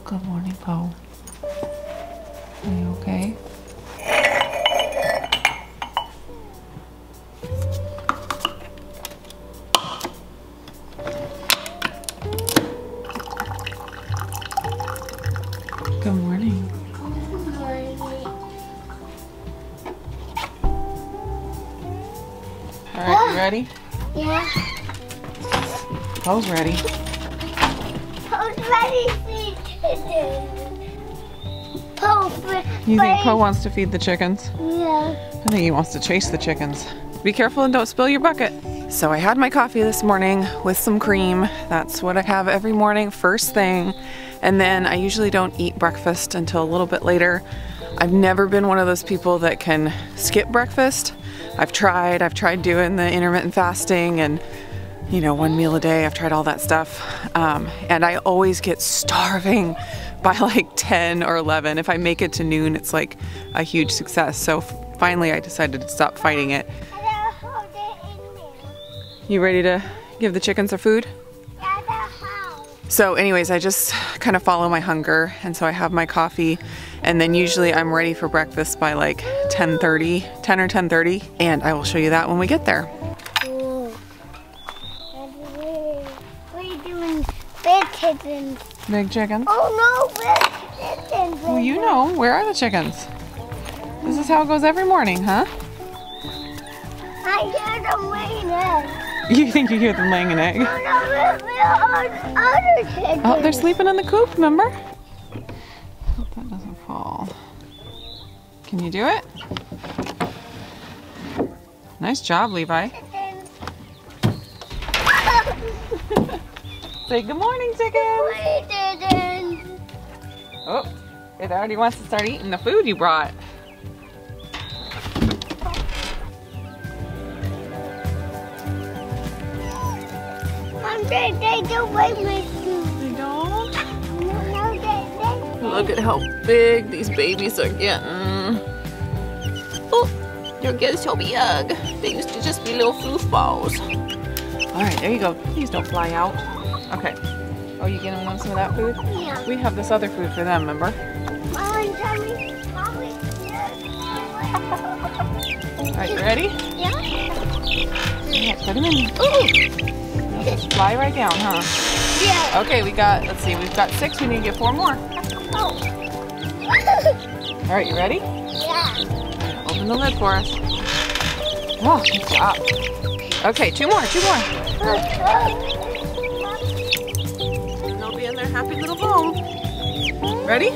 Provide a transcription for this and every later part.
Good morning, Poe. Are you okay? Good morning. Good morning. All right, you ready? Yeah. Poe's ready. Poe's ready to feed chickens. You think Poe wants to feed the chickens? Yeah. I think he wants to chase the chickens. Be careful and don't spill your bucket. So I had my coffee this morning with some cream. That's what I have every morning, first thing. And then I usually don't eat breakfast until a little bit later. I've never been one of those people that can skip breakfast. I've tried doing the intermittent fasting and, you know, 1 meal a day. I've tried all that stuff. And I always get starving by like 10 or 11. If I make it to noon, it's like a huge success. So finally I decided to stop fighting it. You ready to give the chickens their food? So anyways, I just kind of follow my hunger, and so I have my coffee, and then usually I'm ready for breakfast by like 10:30, 10 or 10:30, and I will show you that when we get there. What are you doing? Big chickens. Big chickens? Oh no, big chickens. Well, you know, where are the chickens? This is how it goes every morning, huh? I hear them laying eggs. You think you hear them laying an egg? No, other chickens. Oh, they're sleeping in the coop, remember? Hope that doesn't fall. Can you do it? Nice job, Levi. Say good morning, chickens. Oh, it already wants to start eating the food you brought. They don't like my food. They don't? No, they Look at how big these babies are getting. Oh, they're getting so big. They used to just be little foofballs. All right, there you go. Please don't fly out. Okay. Oh, you getting them some of that food? Yeah. We have this other food for them, remember? Mommy. All right, you ready? Yeah. Yeah, put them in. Ooh! Just fly right down, huh? Yeah. Okay, we've got 6. We need to get 4 more. Oh. All right, you ready? Yeah. Open the lid for us. Oh, good job. Okay, 2 more. And they'll be in their happy little home. Ready?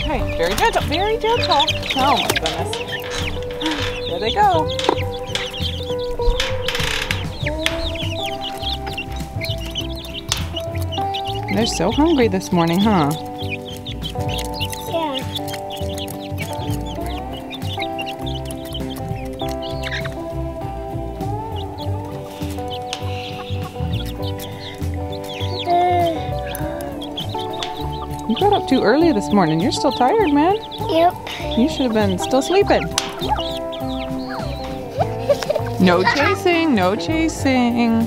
Okay, very gentle, very gentle. Oh my goodness. There they go. They're so hungry this morning, huh? Yeah. You got up too early this morning. You're still tired, man. Yep. You should have been still sleeping. No chasing, no chasing.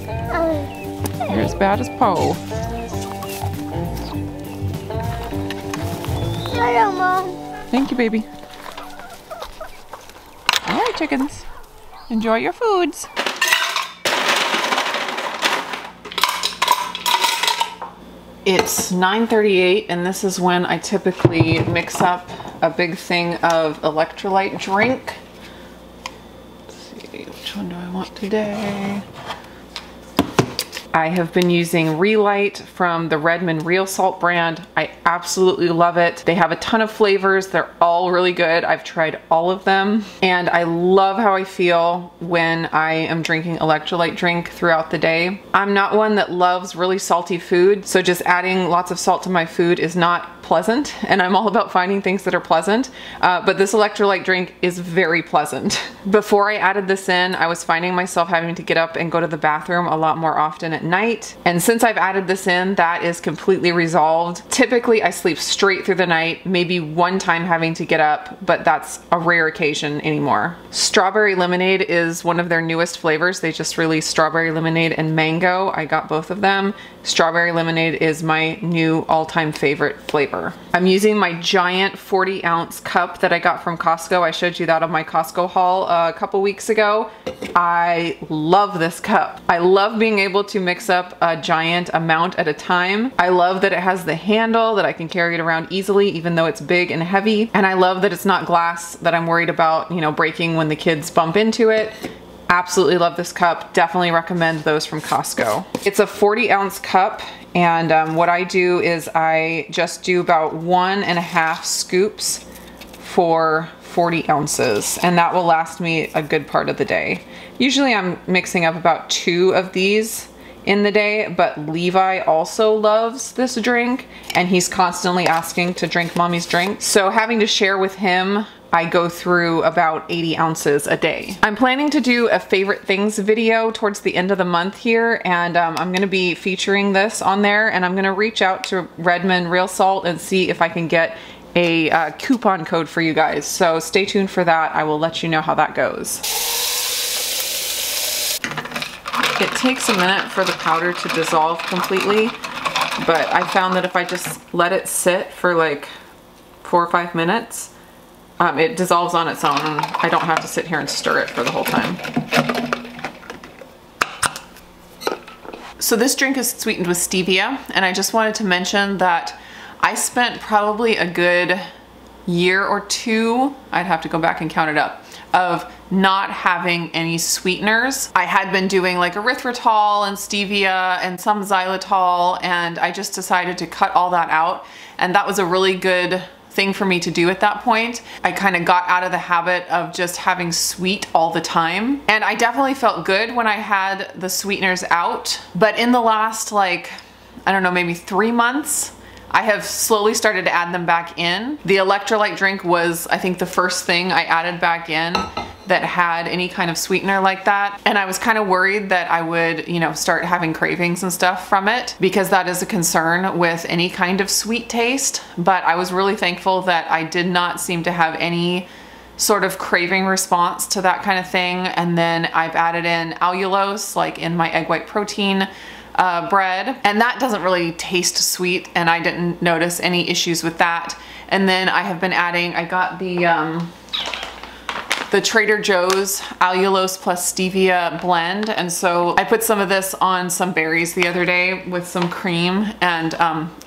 You're as bad as Poe. Hello, Mom. Thank you, baby. All right, chickens. Enjoy your foods. It's 9:38, and this is when I typically mix up a big thing of electrolyte drink. Let's see, which one do I want today? I have been using Relight from the Redmond Real Salt brand. I absolutely love it. They have a ton of flavors. They're all really good. I've tried all of them, and I love how I feel when I am drinking electrolyte drink throughout the day. I'm not one that loves really salty food, so just adding lots of salt to my food is not pleasant, and I'm all about finding things that are pleasant, but this electrolyte drink is very pleasant. Before I added this in, I was finding myself having to get up and go to the bathroom a lot more often at at night. And since I've added this in, that is completely resolved. Typically I sleep straight through the night, maybe one time having to get up, but that's a rare occasion anymore. Strawberry lemonade is one of their newest flavors. They just released strawberry lemonade and mango. I got both of them. Strawberry lemonade is my new all-time favorite flavor. I'm using my giant 40-ounce cup that I got from Costco. I showed you that on my Costco haul a couple weeks ago. I love this cup. I love being able to mix up a giant amount at a time. I love that it has the handle that I can carry it around easily, even though it's big and heavy. And I love that it's not glass that I'm worried about, you know, breaking when the kids bump into it. Absolutely love this cup. Definitely recommend those from Costco. It's a 40-ounce cup, and what I do is I just do about 1.5 scoops for 40 ounces, and that will last me a good part of the day. Usually I'm mixing up about 2 of these in the day, but Levi also loves this drink, and he's constantly asking to drink mommy's drink. So having to share with him, I go through about 80 ounces a day. I'm planning to do a favorite things video towards the end of the month here, and I'm gonna be featuring this on there, and I'm gonna reach out to Redmond Real Salt and see if I can get a coupon code for you guys. So stay tuned for that. I will let you know how that goes. It takes a minute for the powder to dissolve completely, but I found that if I just let it sit for like 4 or 5 minutes, it dissolves on its own, and I don't have to sit here and stir it for the whole time. So this drink is sweetened with stevia, and I just wanted to mention that I spent probably a good year or 2, I'd have to go back and count it up, of not having any sweeteners. I had been doing like erythritol and stevia and some xylitol, and I just decided to cut all that out, and that was a really good thing for me to do at that point. I kind of got out of the habit of just having sweet all the time, and I definitely felt good when I had the sweeteners out. But in the last, like, I don't know, maybe 3 months, I have slowly started to add them back in. The electrolyte drink was, I think, the first thing I added back in that had any kind of sweetener like that. And I was kind of worried that I would, you know, start having cravings and stuff from it, because that is a concern with any kind of sweet taste. But I was really thankful that I did not seem to have any sort of craving response to that kind of thing. And then I've added in allulose, like in my egg white protein bread, and that doesn't really taste sweet, and I didn't notice any issues with that. And then I have been adding, I got the Trader Joe's allulose plus stevia blend, and so I put some of this on some berries the other day with some cream, and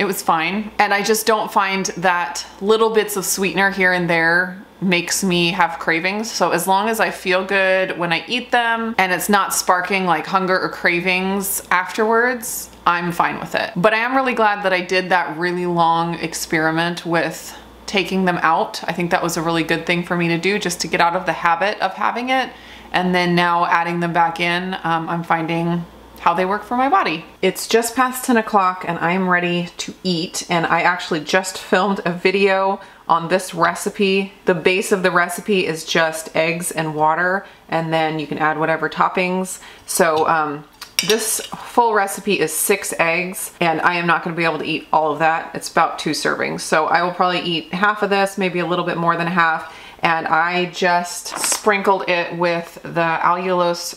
it was fine. And I just don't find that little bits of sweetener here and there makes me have cravings. So as long as I feel good when I eat them and it's not sparking like hunger or cravings afterwards, I'm fine with it. But I am really glad that I did that really long experiment with taking them out. I think that was a really good thing for me to do, just to get out of the habit of having it. And then now adding them back in, I'm finding how they work for my body. It's just past 10 o'clock and I'm ready to eat, and I actually just filmed a video on this recipe. The base of the recipe is just eggs and water, and then you can add whatever toppings. So this full recipe is 6 eggs, and I am not going to be able to eat all of that. It's about 2 servings. So I will probably eat half of this, maybe a little bit more than half, and I just sprinkled it with the allulose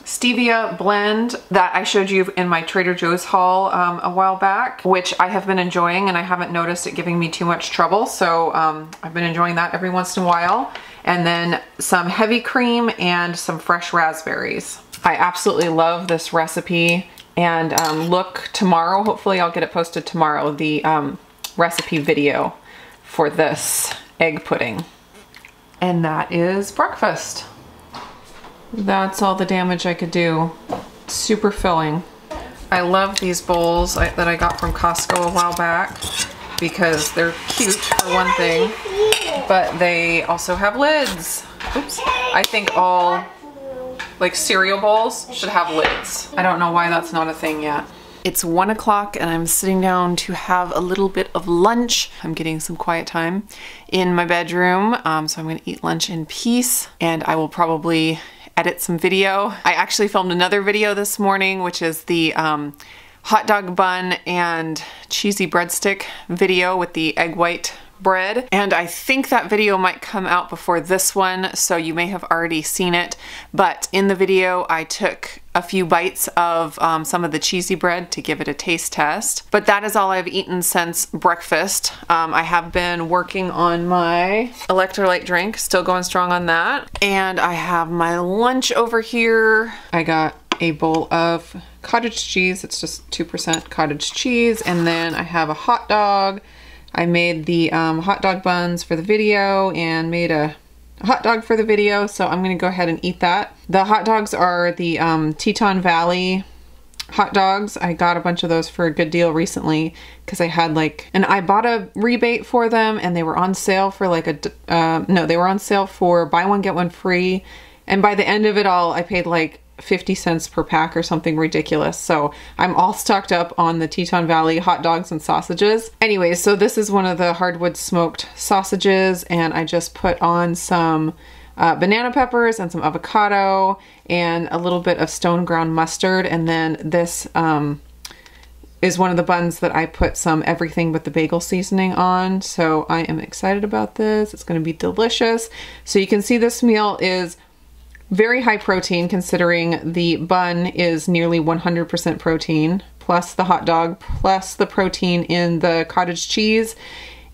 stevia blend that I showed you in my Trader Joe's haul a while back, which I have been enjoying, and I haven't noticed it giving me too much trouble. So I've been enjoying that every once in a while. And then some heavy cream and some fresh raspberries. I absolutely love this recipe, and look tomorrow, hopefully I'll get it posted tomorrow, the recipe video for this egg pudding. And that is breakfast. That's all the damage I could do. Super filling. I love these bowls that I got from Costco a while back because they're cute for one thing, but they also have lids. Oops. I think all like cereal bowls should have lids. I don't know why that's not a thing yet. It's 1 o'clock and I'm sitting down to have a little bit of lunch. I'm getting some quiet time in my bedroom, so I'm gonna eat lunch in peace, and I will probably edit some video. I actually filmed another video this morning, which is the hot dog bun and cheesy breadstick video with the egg white bread, and I think that video might come out before this one, so you may have already seen it. But in the video I took a few bites of some of the cheesy bread to give it a taste test. But that is all I've eaten since breakfast. I have been working on my electrolyte drink, still going strong on that, and I have my lunch over here. I got a bowl of cottage cheese. It's just 2% cottage cheese, and then I have a hot dog. I made the hot dog buns for the video and made a hot dog for the video, so I'm gonna go ahead and eat that. The hot dogs are the Teton Valley hot dogs. I got a bunch of those for a good deal recently because I had and I bought a rebate for them, and they were on sale for no, they were on sale for buy one get one free, and by the end of it all I paid 50 cents per pack or something ridiculous. So I'm all stocked up on the Teton Valley hot dogs and sausages. Anyways, so this is one of the hardwood smoked sausages, and I just put on some banana peppers and some avocado and a little bit of stone ground mustard, and then this is one of the buns that I put some everything but the bagel seasoning on. So I am excited about this. It's going to be delicious. So you can see this meal is very high protein, considering the bun is nearly 100% protein, plus the hot dog, plus the protein in the cottage cheese.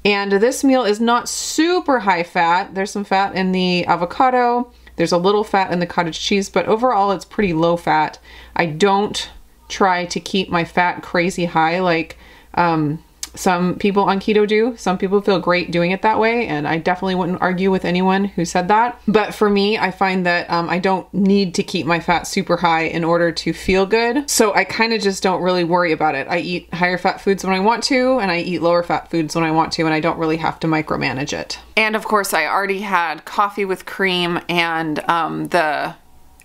And this meal is not super high fat. There's some fat in the avocado. There's a little fat in the cottage cheese, but overall it's pretty low fat. I don't try to keep my fat crazy high like some people on keto do. Some people feel great doing it that way, and I definitely wouldn't argue with anyone who said that. But for me, I find that I don't need to keep my fat super high in order to feel good. So I kind of just don't really worry about it. I eat higher fat foods when I want to, and I eat lower fat foods when I want to, and I don't really have to micromanage it. And of course, I already had coffee with cream and the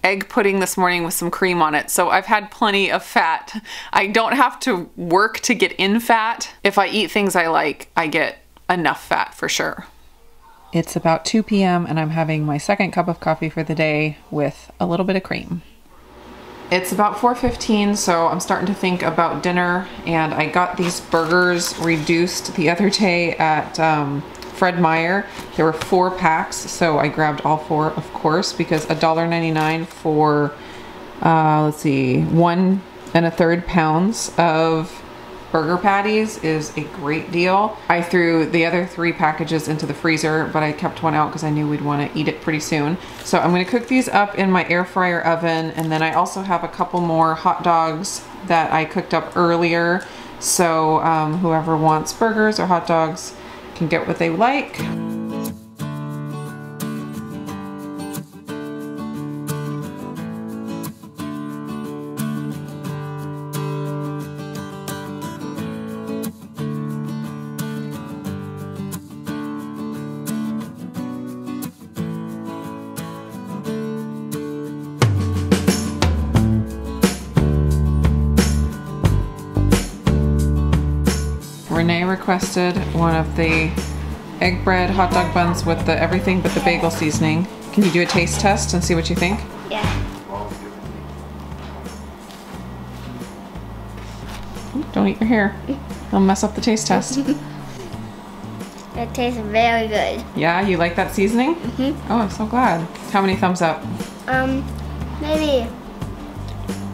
egg pudding this morning with some cream on it. So I've had plenty of fat. I don't have to work to get in fat. If I eat things I like, I get enough fat for sure. It's about 2 p.m. and I'm having my second cup of coffee for the day with a little bit of cream. It's about 4:15, so I'm starting to think about dinner, and I got these burgers reduced the other day at Fred Meyer. There were 4 packs, so I grabbed all 4, of course, because $1.99 for, let's see, 1 1/3 pounds of burger patties is a great deal. I threw the other 3 packages into the freezer, but I kept one out because I knew we'd want to eat it pretty soon. So I'm going to cook these up in my air fryer oven, and then I also have a couple more hot dogs that I cooked up earlier. So whoever wants burgers or hot dogs can get what they like. Renee requested one of the egg bread hot dog buns with the everything but the bagel seasoning. Can you do a taste test and see what you think? Yeah. Ooh, don't eat your hair. It'll mess up the taste test. It tastes very good. Yeah, you like that seasoning? Mm-hmm. Oh, I'm so glad. How many thumbs up? Maybe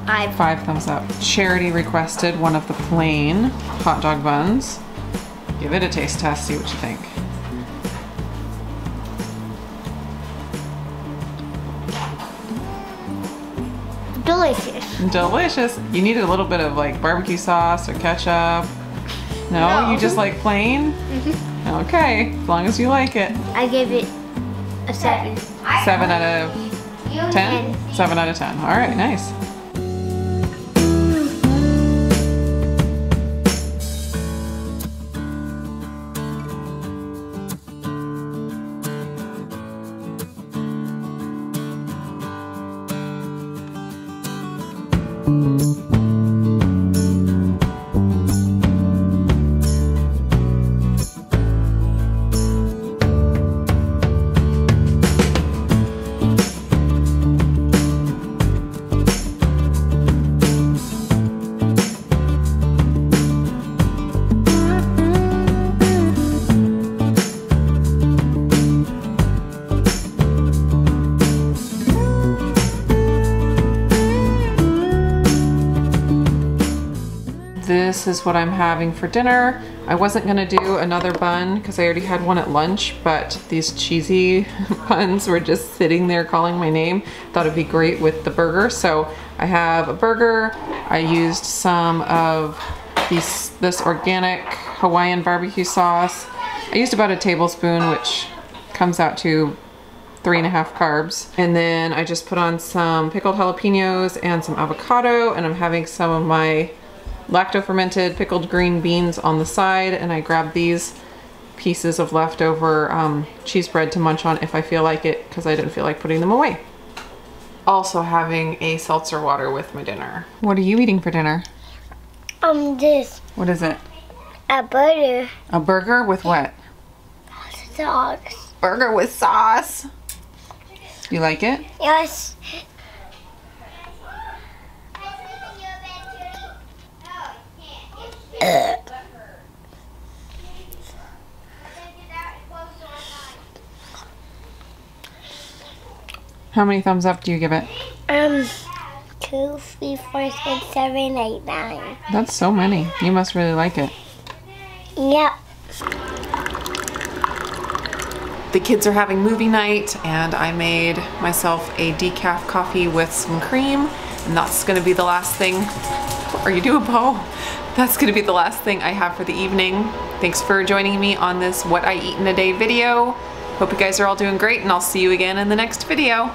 5. 5 thumbs up. Charity requested one of the plain hot dog buns. Give it a taste test, see what you think. Delicious. Delicious. You needed a little bit of barbecue sauce or ketchup. No, you just like plain? Okay, as long as you like it. I give it a 7. 7 out of 10? 7 out of 10. All right, nice. this is what I'm having for dinner. I wasn't gonna do another bun because I already had one at lunch, but these cheesy buns were just sitting there calling my name. Thought it'd be great with the burger. So I have a burger. I used some of this organic Hawaiian barbecue sauce. I used about a tablespoon, which comes out to 3.5 carbs. And then I just put on some pickled jalapenos and some avocado, and I'm having some of my lacto-fermented pickled green beans on the side, and I grabbed these pieces of leftover cheese bread to munch on if I feel like it, because I didn't feel like putting them away. Also having a seltzer water with my dinner. What are you eating for dinner? This. What is it? A burger. A burger with what? Sauce. Burger with sauce. You like it? Yes. How many thumbs up do you give it? 2, 3, 4, 6, 7, 8, 9. That's so many. You must really like it. Yep. The kids are having movie night, and I made myself a decaf coffee with some cream, and that's gonna be the last thing. Are you doing, Bo? That's gonna be the last thing I have for the evening. Thanks for joining me on this What I Eat in a Day video. Hope you guys are all doing great, and I'll see you again in the next video.